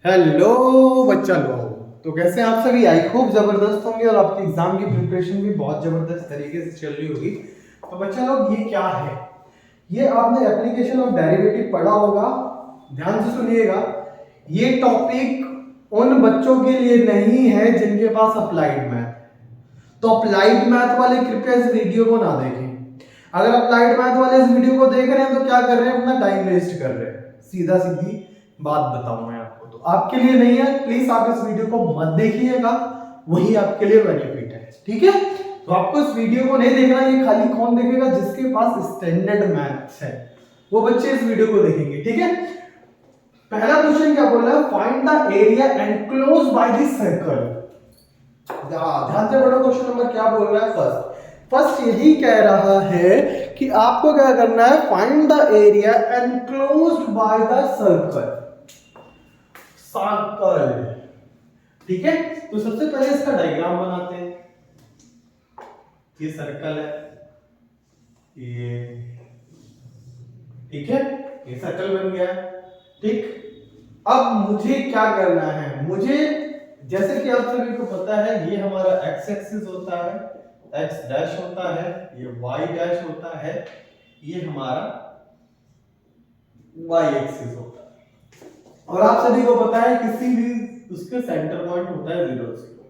Hello बच्चा लोग। तो कैसे हैं आप सभी? आई होप जबरदस्त होंगे और आपकी एग्जाम की प्रिपरेशन भी बहुत जबरदस्त तरीके से चल रही होगी। तो बच्चा लोग, ये क्या है? ये आपने एप्लीकेशन ऑफ डेरिवेटिव पढ़ा होगा। ध्यान से सुनिएगा। ये टॉपिक उन बच्चों के लिए नहीं है जिनके पास अप्लाइड मैथ। तो अप्लाइड मैथ वाले कृपया इस वीडियो को ना देखें। अगर अप्लाइड मैथ वाले इस वीडियो को देख रहे हैं तो क्या कर रहे हैं? अपना टाइम वेस्ट कर रहे हैं। सीधा सीधी बात बताऊं मैं आपको, तो आपके लिए नहीं है। प्लीज आप इस वीडियो को मत देखिएगा, वही आपके लिए बेनिफिट है। ठीक है? तो आपको इस वीडियो को नहीं देखना। ये खाली कौन देखेगा? जिसके पास स्टैंडर्ड मैथ्स है, वो बच्चे इस वीडियो को देखेंगे। ठीक है? पहला क्वेश्चन क्या बोला है? Find the area enclosed by the circle. ध्यान से पढ़ो। क्वेश्चन नंबर क्या बोल रहा है? फर्स्ट यही कह रहा है कि आपको क्या करना है? Find the area enclosed by the circle. Circle, ठीक है? तो सबसे पहले इसका डायग्राम बनाते हैं। ये सर्कल है, ये, ठीक है? ये सर्कल बन गया। ठीक, अब मुझे क्या करना है? मुझे, जैसे कि आप सभी को पता है, ये हमारा एक्स एक्सिस होता है, एक्स डैश होता है, ये वाई डैश होता है, ये हमारा वाई एक्सिस होता है। और आप सभी को पता है किसी भी उसके सेंटर पॉइंट होता है 0 0।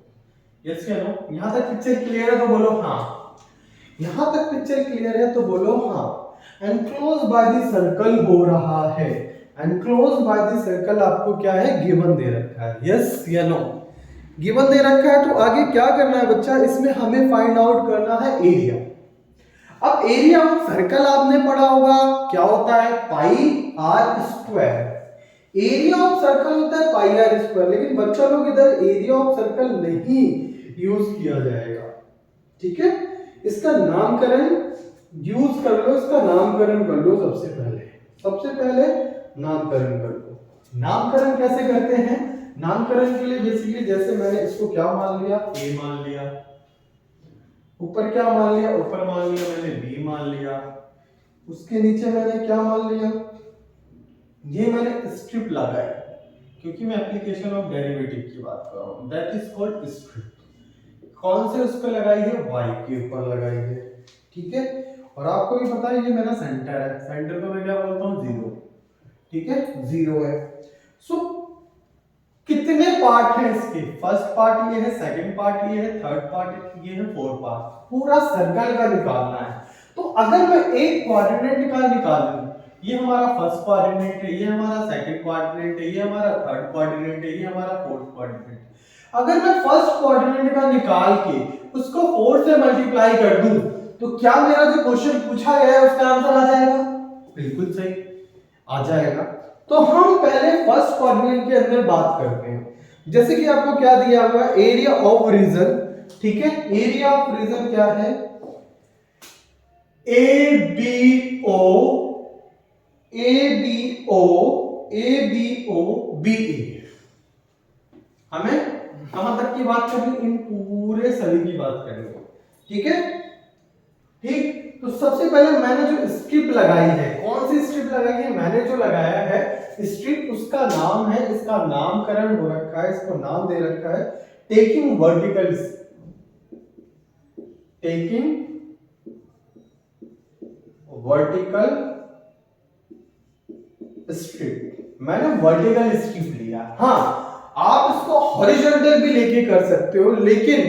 यस या नो? यहां तक पिक्चर क्लियर है तो बोलो हाँ। यहां तक पिक्चर क्लियर है तो बोलो हाँ। एनक्लोज बाय द सर्कल हो रहा है। एनक्लोज बाय द सर्कल आपको क्या है? गिवन दे रखा है। यस या नो? गिवन दे रखा है तो आगे क्या करना है बच्चा? इसमें हमें फाइंड आउट करना है एरिया। अब एरिया ऑफ सर्कल आपने पढ़ा होगा, क्या होता है? Pi R square. Area of circle होता है पाई आर स्क्वायर, लेकिन बच्चा लोग इधर एरिया ऑफ सर्कल नहीं यूज किया जाएगा। ठीक है? इसका नामकरण यूज कर लो, इसका नामकरण कर लो। सबसे पहले नामकरण कर लो। नामकरण कैसे करते हैं? नामकरण के लिए बेसिकली जैसे मैंने इसको क्या मान लिया? ए मान लिया। ऊपर क्या मान लिया? ऊपर मान लिया मैंने बी मान लिया। उसके नीचे मैंने क्या मान लिया? ये मैंने स्ट्रिप लगाया, क्योंकि मैं एप्लीकेशन ऑफ डेरिवेटिव की बात कर रहा हूं। That is called strip. कौन से उस पर लगाई है? y के ऊपर लगाई है। ठीक है? और आपको भी पता है ये मेरा सेंटर है। सेंटर को मैं क्या बोलता हूं? 0। ठीक है? 0 है। सो कितने पार्ट हैं इसके? फर्स्ट पार्ट ये है, सेकंड पार्ट ये है, थर्ड पार्ट ये है, फोर्थ पार्ट। पूरा सर्कल का निकालना है। तो अगर मैं एक कोऑर्डिनेट का निकालूं, ये हमारा फर्स्ट कोऑर्डिनेट है, ये हमारा सेकंड कोऑर्डिनेट है, ये हमारा थर्ड कोऑर्डिनेट है, ये हमारा फोर्थ कोऑर्डिनेट। अगर मैं फर्स्ट कोऑर्डिनेट का निकाल के उसको 4 से मल्टीप्लाई कर दूं, तो क्या मेरा जो क्वेश्चन पूछा गया है उसका आंसर आ जाएगा? बिल्कुल सही आ जाएगा। तो हम पहले फर्स्ट कोऑर्डिनेट के अंदर बात करते हैं। जैसे कि आपको क्या दिया हुआ है? Area of region. ठीक है? एरिया ऑफ रीजन क्या है? A B O, A B O, A B O, B A. हमें कहां तक की बात करनी? इन पूरे सभी की बात करनी है। ठीक है? ठीक, तो सबसे पहले मैंने जो स्ट्रिप लगाई है, कौन सी स्ट्रिप लगाई है? मैंने जो लगाया है स्ट्रिप, उसका नाम है, इसका नामकरण हो रखा है, इसको नाम दे रखा है taking vertical. Taking vertical strip. मैंने वर्टिकल स्ट्रिप लिया। हाँ, आप इसको हॉरिजॉन्टल भी लेके कर सकते हो, लेकिन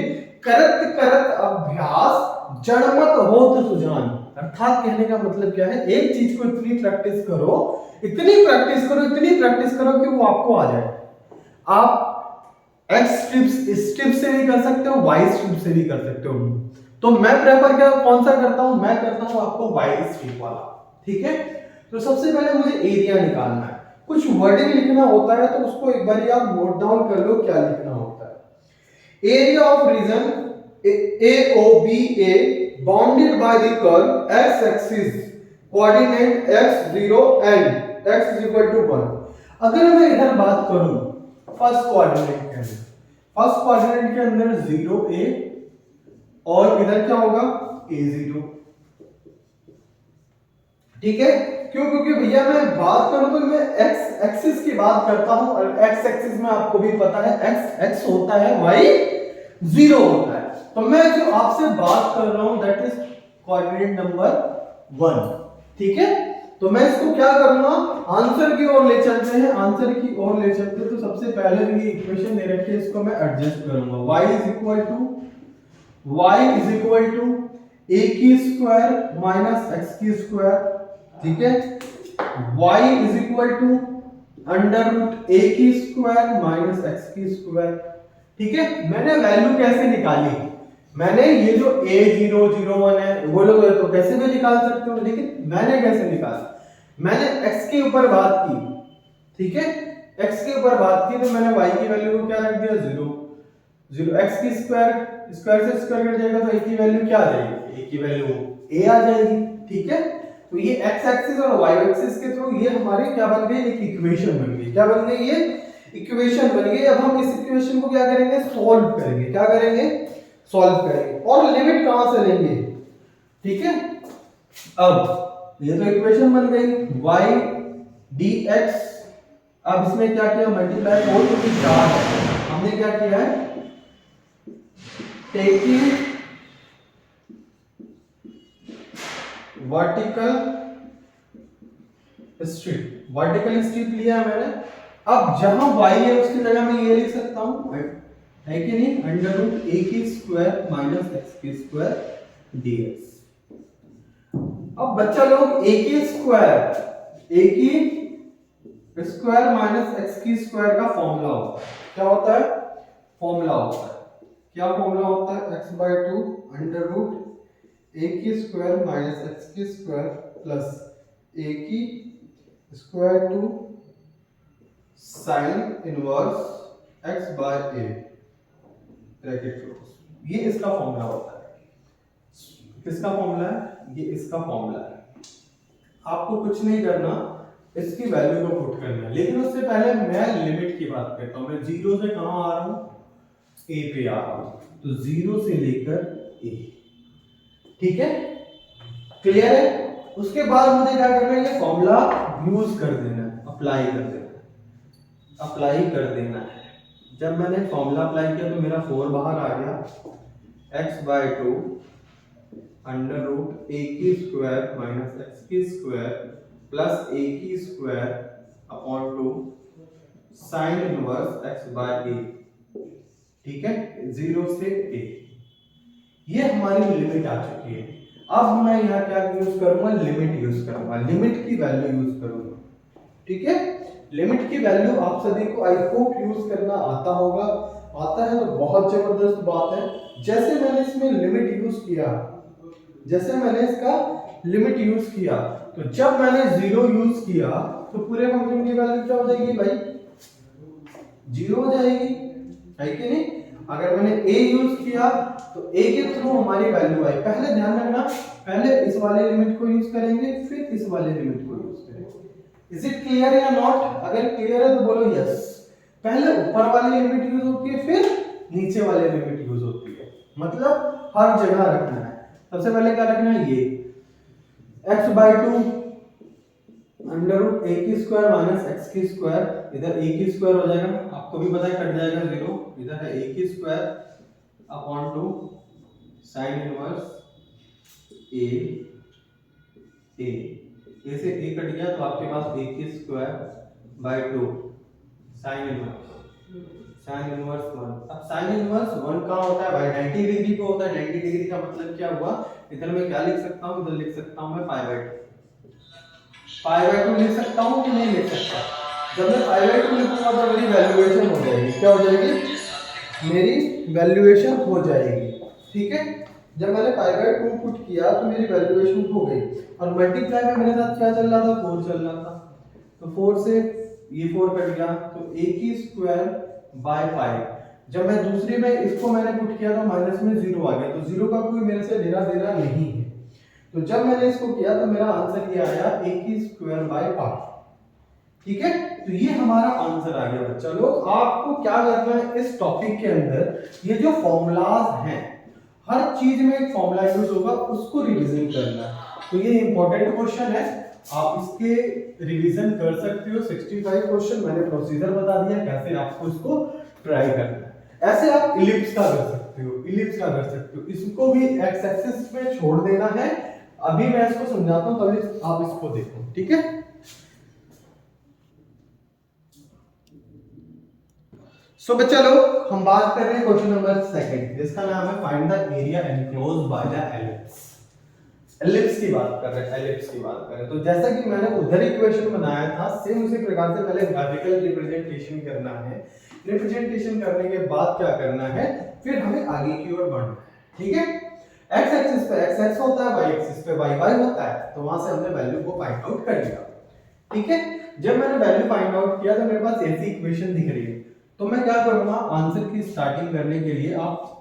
करत करत अभ्यास जड़मत होत सुजान। अर्थात कहने का मतलब क्या है? एक चीज को इतनी प्रैक्टिस करो, इतनी प्रैक्टिस करो, इतनी प्रैक्टिस करो कि वो आपको आ जाए। आप एक्स स्ट्रिप से भी कर सकते हो, वाई स्ट्रिप से भी कर सकते हो। तो मैं प्रेफर क्या कौन सा करता हूं? मैं करता हूं आपको वाई स्ट्रिप वाला। ठीक है? तो सबसे पहले मुझे एरिया निकालना है। कुछ वर्डिंग लिखना होता है तो उसको एक बार आप नोट डाउन कर लो क्या लिखना होता है। Area of region AOBA bounded by the curve x axis coordinate x0 and x is equal to 1। अगर मैं इधर बात करूं फर्स्ट कोऑर्डिनेट के अंदर, फर्स्ट कोऑर्डिनेट के अंदर 0a और इधर क्या होगा? A0। ठीक है? क्यों? क्योंकि भैया मैं बात करूं तो मैं एक्स एक्सिस की बात करता हूं और एक्स एक्सिस में आपको भी पता है एक्स एक्स होता है, वाई 0 होता है। तो मैं जो आपसे बात कर रहा हूं दैट इज कोऑर्डिनेट नंबर 1, ठीक है। तो मैं इसको क्या करूंगा, आंसर की ओर ले चलते हैं, आंसर की ओर ले चलते हैं। तो सबसे पहले जो ये इक्वेशन दे रखी है इसको मैं एडजस्ट करूंगा। y is equal to a की स्क्वायर माइनस x की स्क्वायर, ठीक है। y is equal to under root a की स्क्वायर माइनस x की स्क्वायर, ठीक है। मैंने वैल्यू कैसे निकाली, मैंने ये जो a0 0 1 है वो लोग तो कैसे भी निकाल सकते हो, लेकिन मैंने कैसे निकाला, मैंने x के ऊपर बात की, ठीक है। x के ऊपर बात की तो मैंने y की वैल्यू को क्या रख दिया 0 0, x की स्क्वायर स्क्वायर से स्क्वायर कट जाएगा तो a की वैल्यू क्या आ जाएगी, a की वैल्यू a आ जाएगी, ठीक है। तो ये x एक्सिस और y एक्सिस के थ्रू ये हमारे क्या बन गई, एक इक्वेशन बन गई। क्या बन गई, ये इक्वेशन बन गई। अब हम इस इक्वेशन को क्या करेंगे, सॉल्व करेंगे। क्या करेंगे, सॉल्व करेंगे। और लिमिट कहां से लेंगे, ठीक है। अब ये तो इक्वेशन बन गई y dx, अब इसमें क्या किया, मल्टीप्लाई 4 क्योंकि 4 है, हमने क्या किया है, टेकिंग वर्टिकल स्ट्रिप लिया है मैंने। अब जहां y है उसकी जगह मैं ये लिख सकता हूं, है कि नहीं, अंडर रूट a की स्क्वायर माइनस x की स्क्वायर dx। अब बच्चा लोग a की स्क्वायर माइनस x की स्क्वायर का फॉर्मूला होता है, क्या होता है, फॉर्मूला होता है, क्या फॉर्मूला होता है, x/2 अंडर रूट a की स्क्वायर माइनस x की स्क्वायर प्लस a की square two sine inverse x by a bracket close. ये इसका फॉर्मूला होता है। किसका फॉर्मूला है, ये इसका फॉर्मूला है। आपको कुछ नहीं करना, इसकी वैल्यू को पुट करना है, लेकिन उससे पहले मैं लिमिट की बात करता हूं। मैं 0 से कहां आ रहा हूं, a पे आ रहा हूं, तो 0 से लेकर a, ठीक है, क्लियर है। उसके बाद मुझे क्या करना है, ये फॉर्मूला यूज कर देना है, अप्लाई कर देना है। जब मैंने फॉर्मूला अप्लाई किया तो मेरा 4 बाहर आ गया, x/2 अंडर रूट a की स्क्वायर माइनस x की स्क्वायर प्लस a की square upon 2 sine inverse x by a, ठीक है, 0 से a। ये हमारी लिमिट आ चुकी है। अब मैं यहाँ क्या यूज करूंगा, लिमिट यूज करूंगा, लिमिट की वैल्यू यूज करूंगा, ठीक है। लिमिट की वैल्यू आप सभी को आई होप यूज करना आता होगा, आता है तो बहुत जबरदस्त बात है। जैसे मैंने इसमें लिमिट यूज किया, जैसे मैंने इसका लिमिट यूज किया, तो जब मैंने 0 यूज किया तो पूरे फंक्शन की वैल्यू क्या हो जाएगी भाई, 0 हो जाएगी, है कि नहीं। अगर मैंने a यूज किया तो a के थ्रू हमारी वैल्यू आई। पहले ध्यान रखना, पहले इस वाले लिमिट को यूज करेंगे फिर इस वाले लिमिट को यूज करेंगे। इज इट क्लियर या नॉट? अगर क्लियर है तो बोलो यस। पहले ऊपर वाली लिमिट यूज होती है फिर नीचे वाली लिमिट यूज होती है, मतलब हर जगह रखना है। सबसे पहले क्या रखना है, ये x/2 अंडर रूट a की स्क्वायर माइनस x की स्क्वायर, इधर a की स्क्वायर हो जाएगा, आपको भी पता है कट जाएगा 0, इधर है a की square upon 2 sine inverse a से a कट गया तो आपके पास a की स्क्वायर बाय 2 साइन इनवर्स 1। अब साइन इनवर्स 1 कहां होता है भाई, 90 डिग्री पे होता है। 90 डिग्री का मतलब क्या हुआ, इधर मैं क्या लिख सकता हूं, इधर लिख सकता हूं मैं पाई/2 लिख सकता हूं कि नहीं लिख सकता। जब मैं पाई/2 लिखूंगा तो मेरी वैल्यूएशन हो जाएगी, क्या हो जाएगी, मेरी वैल्यूएशन हो जाएगी, ठीक है। जब मैंने पाई/2 पुट किया तो मेरी वैल्यूएशन हो गई, और मल्टीप्लाई में मेरे साथ क्या चल रहा था, 4 चल रहा था, तो 4 से ये 4 कट गया तो a की स्क्वायर बाय 5। जब मैं दूसरी में इसको मैंने पुट किया तो माइनस में 0 आ गया, तो 0 का कोई मेरे से लेना देना नहीं है। तो जब मैंने इसको किया तो मेरा आंसर ये आया a की स्क्वायर बाय 5, ठीक है। तो ये हमारा आंसर आ गया बच्चा लोग। आपको क्या करना है इस टॉपिक के अंदर, ये जो फॉर्मूलाज हैं, हर चीज में एक फॉर्मूला यूज होगा, उसको रिविजन करना है। तो ये इंपॉर्टेंट क्वेश्चन है, आप इसके रिवीजन कर सकते हो। 65 क्वेश्चन मैंने प्रोसीजर बता दिया कैसे आपको इसको ट्राई करना है। ऐसे आप इलिप्स का कर सकते हो, इलिप्स का कर सकते हो, इसको भी एक्स एक्सिस पे छोड़ देना है। अभी मैं इसको समझाता हूं, तभी आप इसको देखो, ठीक है। सो बच्चा लोग, हम बात कर रहे हैं क्वेश्चन नंबर 2 जिसका नाम है find the area enclosed by the ellipse. Ellipse की बात कर रहे हैं, एलिप्स की बात कर रहे हैं। तो जैसा कि मैंने उधर इक्वेशन बनाया था, सेम उसी प्रकार से पहले ग्राफिकल रिप्रेजेंटेशन करना है। रिप्रेजेंटेशन करने के बाद क्या करना है, फिर हमें आगे की ओर बढ़ना है, ठीक है। एक्स एक्सिस पे एक्स एक्स होता है, वाई एक्सिस पे वाई वाई होता है, तो वहां से हमने वैल्यू को फाइंड आउट कर लिया, ठीक है। जब मैंने वैल्यू फाइंड आउट किया तो मेरे पास ऐसी इक्वेशन दिख रही है, तो मैं क्या करूंगा, आंसर की स्टार्टिंग करने के लिए आप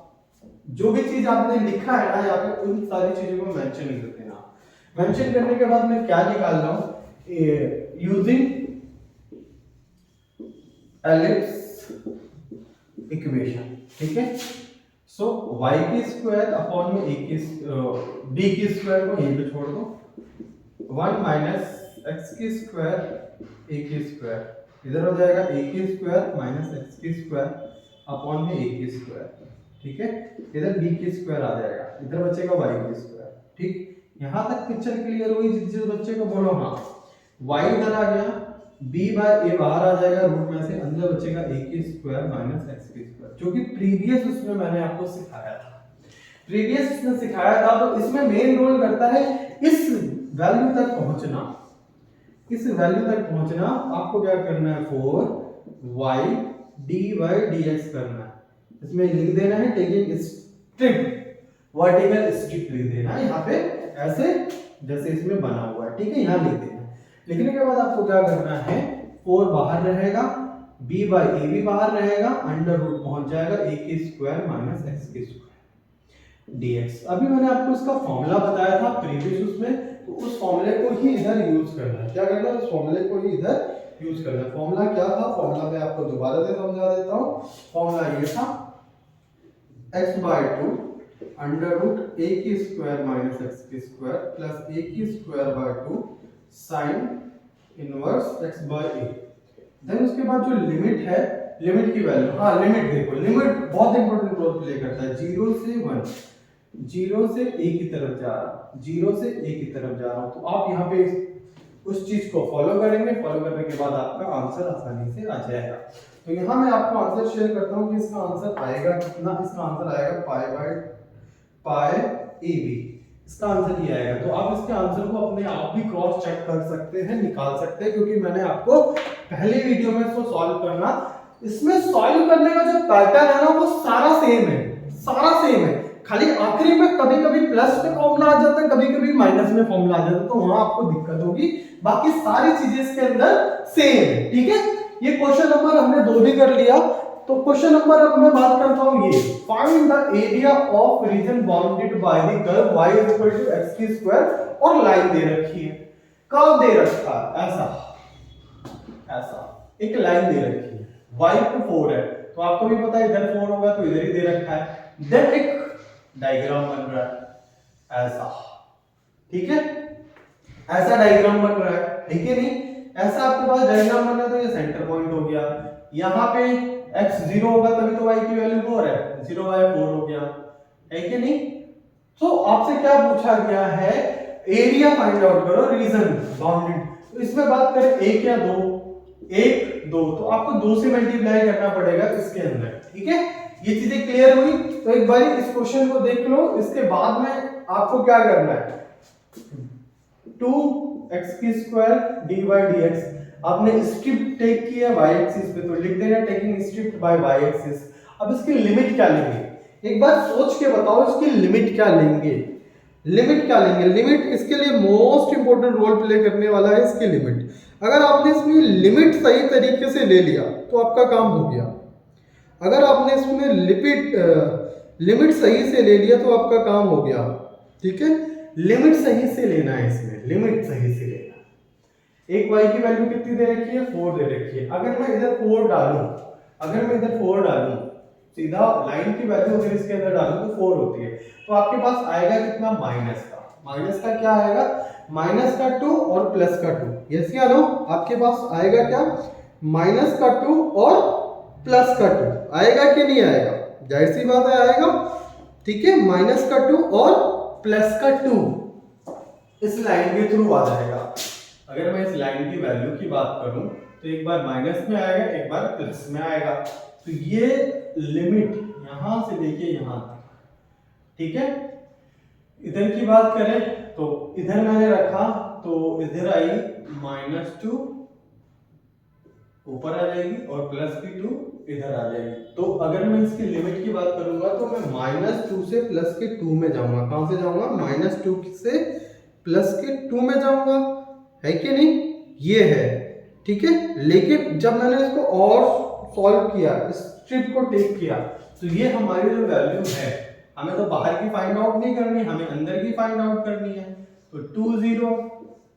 जो भी चीज आपने लिखा है ना, या फिर उन सारी चीजों को मेंशन कर देना। मेंशन करने के बाद मैं क्या निकाल रहा हूं, यूजिंग एलिप्स इक्वेशन, ठीक है। सो y की स्क्वायर अपॉन में a की d की स्क्वायर को यहीं पे छोड़ दो, 1 माइनस x की स्क्वायर a की स्क्वायर, इधर हो जाएगा a की स्क्वायर माइनस x की स्क्वायर अपॉन में a की स्क्वायर, ठीक है। इधर b की स्क्वायर आ जाएगा, इधर बचेगा y की स्क्वायर, ठीक। यहां तक पिक्चर क्लियर हुई? जिस बच्चे को बोलो हाँ, y इधर आ गया, b बाय a बाहर आ जाएगा रूट में से, अंदर बचेगा a की स्क्वायर माइनस x की स्क्वायर, जो कि प्रीवियस उसमें मैंने आपको सिखाया था। प्रीवियस इसमें सिखाया था, तो इसमें मेन रोल करता है इस वैल्यू तक पहुंचना। इस वैल्यू तक पहुंचना आपको क्या करना है, 4y dy dx करना है। इसमें लिख देना है टेकिंग स्ट्रिप, वर्टिकल स्ट्रिप लिख देना है यहाँ पे, ऐसे जैसे इसमें बना हुआ है, ठीक है। यहाँ लिख देना। लिखने के बाद आपको क्या करना है, 4 बाहर रहेगा, b बाई ए भी बाहर रहेगा, अंडर रूट पहुंच जाएगा a की स्क्वायर माइनस x की स्क्वायर dx। अभी मैंने आपको इसका फॉर्मूला बताया था प्रीवियस उसमें, तो उस फॉर्मूले को ही इधर यूज करना है। क्या करना है, उस फॉर्मूले को ही इधर यूज करना है। फॉर्मूला क्या था, फॉर्मूला मैं आपको दोबारा से समझा देता हूं। फॉर्मूला ये था x by 2 under root a की स्क्वायर माइनस x की स्क्वायर प्लस a की square by 2 sine inverse x by a। Then उसके बाद जो लिमिट है, लिमिट की वैल्यू, हाँ लिमिट देखो, लिमिट बहुत इंपॉर्टेंट रोल प्ले करता है। 0 से 1, 0 से a की तरफ जा रहा, 0 से a की तरफ जा रहा हूं, तो आप यहाँ पे उस चीज को फॉलो करेंगे। फॉलो करने के बाद आपका आंसर आसानी से आ जाएगा। तो यहाँ मैं आपको आंसर शेयर करता हूँ कि इसका आंसर आएगा कितना। इसका आंसर आएगा pi by pi A B, इसका आंसर ये आएगा। तो आप इसके आंसर को अपने आप भी क्रॉस चेक कर सकते हैं, निकाल सकते हैं, क्योंकि मैंने आपको पहले वीडियो में इसको सॉल्व करना, इसमें सॉल्व करने का जो पैटर्न है ना, वो सारा सेम है, सारा सेम है। खाली आखिरी में कभी कभी प्लस में फॉर्मूला आ जाता है, कभी कभी माइनस में फॉर्मूला आ जाता है, तो वहां आपको दिक्कत होगी। बाकी सारी चीजें इसके अंदर सेम है, ठीक है। ये क्वेश्चन नंबर हमने 2 भी कर लिया। तो क्वेश्चन नंबर अब मैं बात करता हूं ये, find the area of region bounded by the curve y equal to x की स्क्वायर, और लाइन दे रखी है, कर्व दे रखा है, ऐसा ऐसा एक लाइन दे रखी है, y को 4 है, तो आपको भी पता है इधर 4 होगा, तो इधर ही दे रखा है। देन एक डायग्राम बन रहा है ऐसा, ठीक है, ऐसा डायग्राम बन रहा है, ठीक है नहीं, ऐसा आपके पास डायग्राम बन रहा है। तो ये सेंटर पॉइंट हो गया, यहाँ पे x 0 होगा तभी तो y की वैल्यू 4 है, 0 बाय 4 हो गया, है कि नहीं। तो आपसे क्या पूछा गया है, एरिया फाइंड आउट करो रीजन बाउंडेड। तो इसमें बात करें 1 या 2, 1 2, तो आपको 2 से मल्टीप्लाई करना पड़ेगा इसके अंदर, ठीक है। ये चीजें क्लियर हुई? तो एक बार इस क्वेश्चन को देख लो, इसके बाद में आपको क्या करना है, 2x की स्क्वायर dy dx, आपने स्ट्रिप टेक किया y एक्सिस पे, तो लिख देना taking strip by y axis. अब इसकी लिमिट क्या लेंगे, एक बार सोच के बताओ, इसकी लिमिट क्या लेंगे, लिमिट क्या लेंगे। लिमिट इसके लिए मोस्ट इंपोर्टेंट रोल प्ले करने वाला है इसकी लिमिट। अगर आपने इसमें लिमिट सही तरीके से ले लिया तो आपका काम हो गया। अगर आपने इसमें लिमिट सही से ले लिया तो आपका काम हो गया, ठीक है। लिमिट सही से लेना है, इसमें लिमिट सही से लेना है। एक y की वैल्यू कितनी दे रखी है, 4 दे रखी है। अगर मैं इधर 4 डालूं, अगर मैं इधर 4 डालूं, सीधा लाइन की वैल्यू अगर इसके अंदर डालूं तो 4 होती है, तो आपके पास आएगा कितना, माइनस का। माइनस का क्या आएगा, माइनस का 2 और प्लस का 2। यस या नो? आपके पास आएगा क्या? माइनस का 2 और प्लस का 2 आएगा कि नहीं आएगा? जाहिर सी बात है आएगा। ठीक है, माइनस का 2 और प्लस का 2 इस लाइन के थ्रू आ जाएगा। अगर मैं इस लाइन की वैल्यू की बात करूं तो एक बार माइनस में आएगा, एक बार प्लस में आएगा। तो ये लिमिट यहां से देखिए यहां तक, ठीक है। इधर की बात करें तो इधर मैंने रखा तो इधर आई -2 ऊपर आ जाएगी और प्लस की 2 इधर आ जाएगी। तो अगर मैं इसकी लिमिट की बात करूंगा तो मैं -2 से प्लस के 2 में जाऊंगा। कहां से जाऊंगा? -2 से प्लस के 2 में जाऊंगा, है कि नहीं? ये है, ठीक है। लेकिन जब मैंने इसको और सॉल्व किया, इस ट्रिप को टेक किया, तो ये हमारी जो वैल्यू है, हमें तो बाहर की फाइंड आउट नहीं करनी, हमें अंदर की फाइंड आउट करनी है। तो 2 0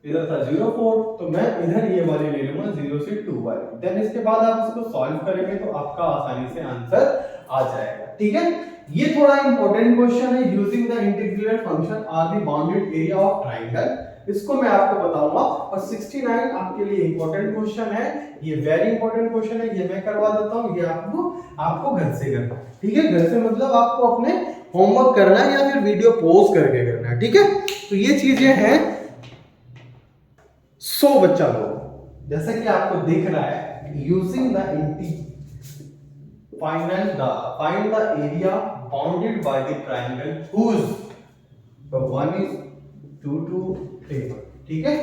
इधर था 0 4, तो मैं इधर ये वाले ले लूंगा 0 से 2 वाले। देन इसके बाद आप इसको सॉल्व करेंगे तो आपका आसानी से आंसर आ जाएगा, ठीक है। ये थोड़ा इंपॉर्टेंट क्वेश्चन है। Using the integral function are the bounded area of triangle, इसको मैं आपको बताऊंगा। और 69 आपके लिए इंपॉर्टेंट क्वेश्चन है, ये वेरी इंपॉर्टेंट क्वेश्चन है, ये मैं करवा देता हूं। ये आपको घर से करना है, ठीक है। घर से मतलब आपको अपने होमवर्क करना है या फिर वीडियो पॉज करके करना है, ठीक है। तो ये चीजें हैं। सो बच्चा लोग, जैसा कि आपको दिख रहा है, using the find the area bounded by the triangle whose 1 is 2 2 3, ठीक है।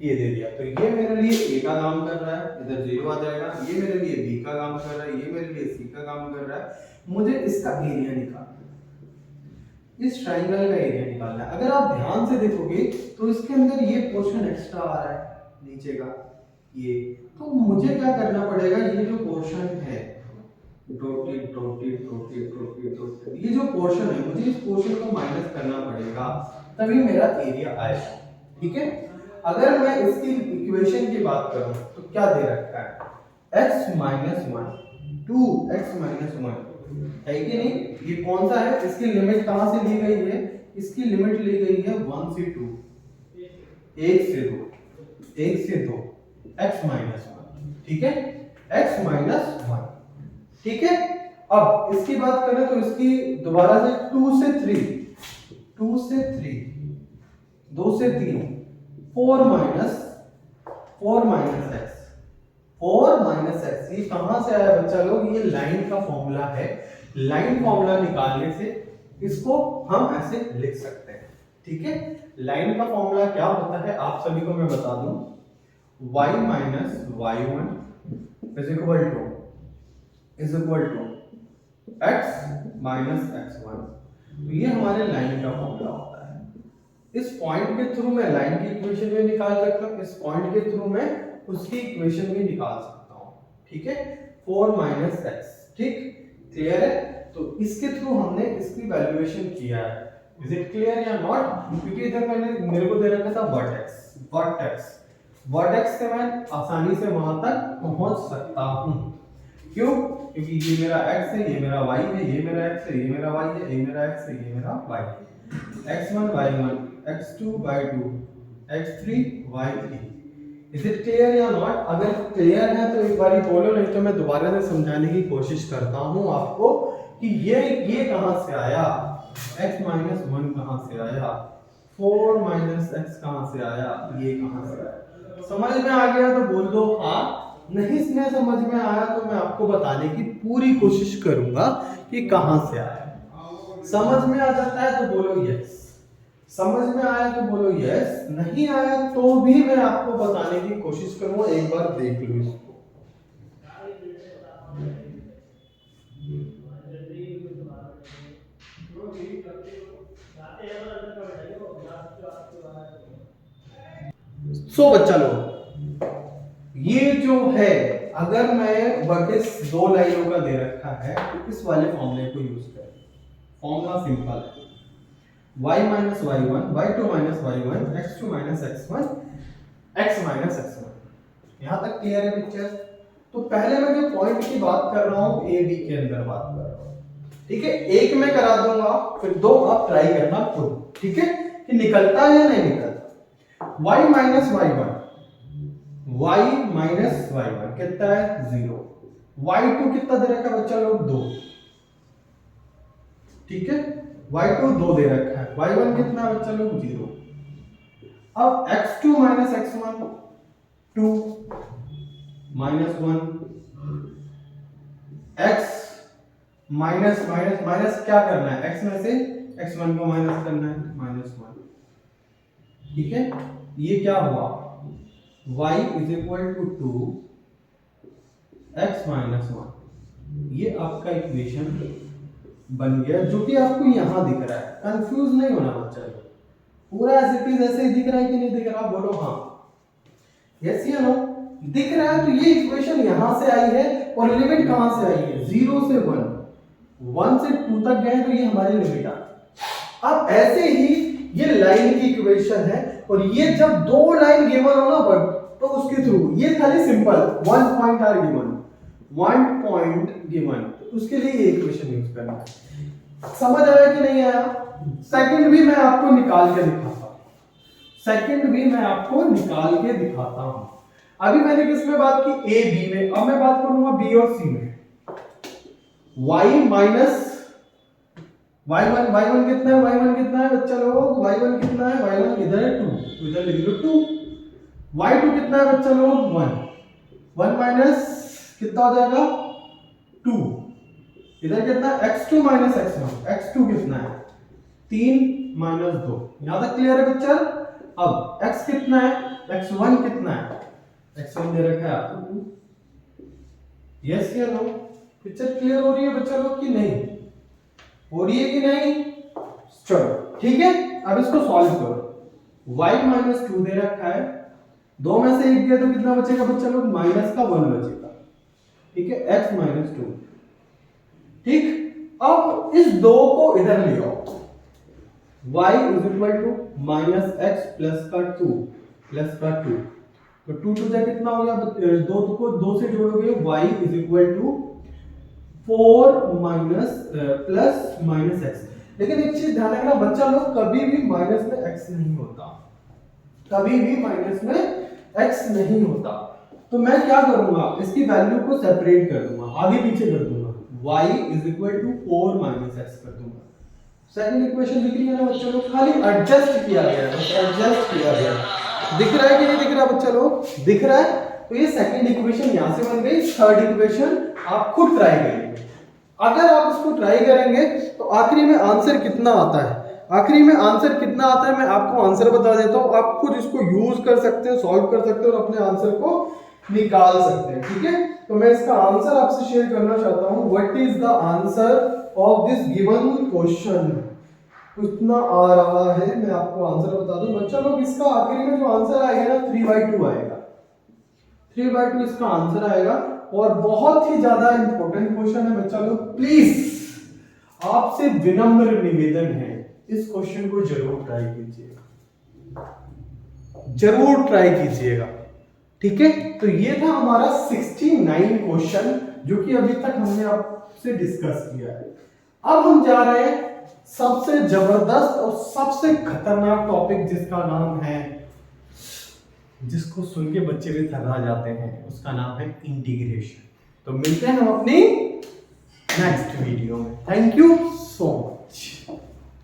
ये दे दिया, तो ये मेरे लिए ए का काम कर रहा है, इधर 0 आ जाएगा। ये मेरे लिए बी का काम कर रहा है, ये मेरे लिए सी का काम कर रहा है। मुझे इसका एरिया निकालना है, इस ट्रायंगल का एरिया निकालना है। अगर आप ध्यान से देखोगे तो इसके अंदर ये पोर्शन एक्स्ट्रा आ रहा है नीचे का, ये तो मुझे क्या करना पड़ेगा? ये जो पोर्शन है dotted dotted dotted dotted dotted, ये जो पोर्शन है, मुझे इस पोर्शन को माइनस करना पड़ेगा, तभी मेरा एरिया आएगा, ठीक है। अगर मैं इसकी इक्वेशन की बात करूं तो क्या दे रखा है? x - 1 2x - 1 है कि नहीं? ये कौन सा है? इसकी लिमिट कहां से ली गई है? इसकी लिमिट ली गई है 1 से 2, 1 से 2, 1 से 2, x - 1, ठीक है। x - 1, ठीक है। अब इसकी बात करें तो इसकी दोबारा से 2 से 3, 2 से 3, 2 से 3, 4 माइनस x, 4 माइनस x। ये कहां से आया बच्चा लोग? ये लाइन का फॉर्मूला है। लाइन फॉर्मूला निकालने से इसको हम ऐसे लिख सकते हैं, ठीक है। लाइन का फॉर्मूला क्या होता है आप सभी को मैं बता दूं, y minus y1 is equal to x minus x1। तो ये हमारे लाइन का फॉर्मूला होता है। इस पॉइंट के थ्रू मैं लाइन की इक्वेशन भी निकाल सकता हूं, इस पॉइंट के थ्रू मैं उसकी इक्वेशन भी निकाल सकता हूं, ठीक है। 4 माइनस x, ठीक, क्लियर है। तो इसके थ्रू हमने इसकी वैल्यूएशन किया है। इज इट क्लियर या नॉट? क्योंकि इधर मेरे को दे रखा था वर्टेक्स से मैं आसानी से वहां तक पहुंच सकता हूं। क्यों? क्योंकि ये मेरा x है, ये मेरा y है, ये मेरा x है, ये मेरा y है, ये मेरा x है, ये मेरा y है। x1 y1, x2 y2, x3 y3। Is it clear या नॉट? अगर क्लियर है तो एक बार बोलो, नहीं तो मैं दोबारा से समझाने की कोशिश करता हूं आपको कि ये कहां से आया, x - 1 कहां से आया, 4 माइनस x कहां से आया, ये कहां से आया। समझ में आ गया तो बोल दो हाँ, नहीं इसमें समझ में आया तो मैं आपको बताने की पूरी कोशिश करूंगा कि कहां से आया। समझ में आ जाता है तो बोलो यस, समझ में आया तो बोलो यस, नहीं आया तो भी मैं आपको बताने की कोशिश करूंगा। एक बार देख लो इसको। सो बच्चा लोग, ये जो है, अगर मैं वर्टेक्स 2 लाइनों का दे रखा है तो इस वाले फॉर्मूले को यूज करें। फॉर्मूला सिंपल है, y minus y1, y2 minus y1, x2 minus x1, x minus x1। यहां तक क्लियर है पिक्चर? तो पहले मैं जो पॉइंट की बात कर रहा हूं ए बी के अंदर बात कर रहा हूं, ठीक है। एक मैं करा दूंगा, फिर 2 आप ट्राई करना खुद, ठीक है, कि निकलता है या नहीं निकलता। y minus y1, y minus y1 कितना है 0, y2 कितना दे रखा है बच्चा लोग 2, ठीक है, y2 2 दे रखा है, y1 कितना है बच्चा लोग 0। अब x2 minus x1 2 minus 1, x minus minus minus क्या करना है, x में से x1 को माइनस करना है -1, ठीक है। ये क्या हुआ y is equal to 2 x minus 1, ये आपका इक्वेशन बन गया, जो कि आपको यहां दिख रहा है। कंफ्यूज नहीं होना बच्चा, पूरा एज इट इज ऐसे ही दिख रहा है कि नहीं दिख रहा, बोलो हाँ, यस या नो, दिख रहा है। तो ये इक्वेशन यहां से आई है और लिमिट कहां से आई है 0 से 1, 1 से 2 तक गए तो ये हमारी लिमिट आ गई। अब ऐसे ही ये लाइन की इक्वेशन है, और ये जब दो लाइन गिवन हो ना बट तो उसके थ्रू ये खाली simple 1 point are given, 1 point given, तो उसके लिए ये इक्वेशन यूज करना है। समझ आया कि नहीं आया? सेकंड भी मैं आपको निकाल के दिखाता हूं, सेकंड भी मैं आपको निकाल के दिखाता हूं। अभी मैंने किसमें बात की, ए बी में, अब मैं बात करूंगा बी और सी में। y माइनस y1 कितना है, y1 कितना है बच्चा लोग, y1 कितना है, y1 इधर है 2, तो इधर लिख लो 2। y2 कितना है बच्चा लोग 1 माइनस कितना हो जाएगा 2, इधर कितना है x2 माइनस x1, x2 कितना है 3 माइनस 2, यहां तक क्लियर है बच्चा। अब x कितना है, x1 कितना है, x1 दे रखा है आपको 2, यस या नो, पिक्चर क्लियर हो रही है बच्चा लोग कि नहीं हो रही है कि नहीं? चलो ठीक है, अब इसको सॉल्व करो। y माइनस 2 दे रखा है, दो में से एक गया तो कितना बचेगा बच्चा लोग, माइनस का 1 बचेगा, ठीक है, x माइनस 2, ठीक। अब इस दो को इधर ले आओ, y is equal to minus x plus का 2 प्लस का 2, तो 2 टू जा कितना हो गया, दो को 2 से जोड़ोगे, y is equal to 4 minus plus minus x। लेकिन एक चीज ध्यान रखना बच्चा लोग, कभी भी माइनस में x नहीं होता, कभी भी माइनस में x नहीं होता। तो मैं क्या करूंगा, इसकी वैल्यू को सेपरेट कर दूंगा, आगे पीछे कर दूंगा, y is equal to 4 minus x कर दूंगा। सेकंड इक्वेशन दिख रही है ना बच्चा लोग, खाली एडजस्ट किया गया है, एडजस्ट किया गया है। दिख रहा है कि नहीं दिख रहा बच्चा लोग, दिख रहा है। तो ये सेकंड इक्वेशन यहां से बन गई। थर्ड इक्वेशन आप खुद ट्राई करेंगे, अगर आप इसको ट्राई करेंगे तो आखिरी में आंसर कितना आता है, आखिरी में आंसर कितना आता है मैं आपको आंसर बता देता हूं, आप खुद इसको यूज कर सकते हैं, सॉल्व कर सकते हैं और अपने आंसर को निकाल सकते हैं, ठीक है। तो मैं इसका आंसर आपसे शेयर करना चाहता हूं, what is the answer of this given question, कितना आ रहा है मैं आपको आंसर बता दूं बच्चा लोग। इसका आखिरी में जो आंसर आएगा ना 3/2 आएगा, 3/2 इसका आंसर आएगा। और बहुत ही ज्यादा इंपॉर्टेंट क्वेश्चन है बच्चा लोग, प्लीज आपसे विनम्र निवेदन है, इस क्वेश्चन को जरूर ट्राई कीजिएगा, जरूर ट्राई कीजिएगा, ठीक है। तो ये था हमारा 69 क्वेश्चन जो कि अभी तक हमने आपसे डिस्कस किया है। अब हम जा रहे हैं सबसे जबरदस्त और सबसे खतरनाक टॉपिक, जिसका नाम है, जिसको सुन के बच्चे भी थर्रा जाते हैं, उसका नाम है इंटीग्रेशन। तो मिलते हैं हम अपनी नेक्स्ट वीडियो में। Thank you so much.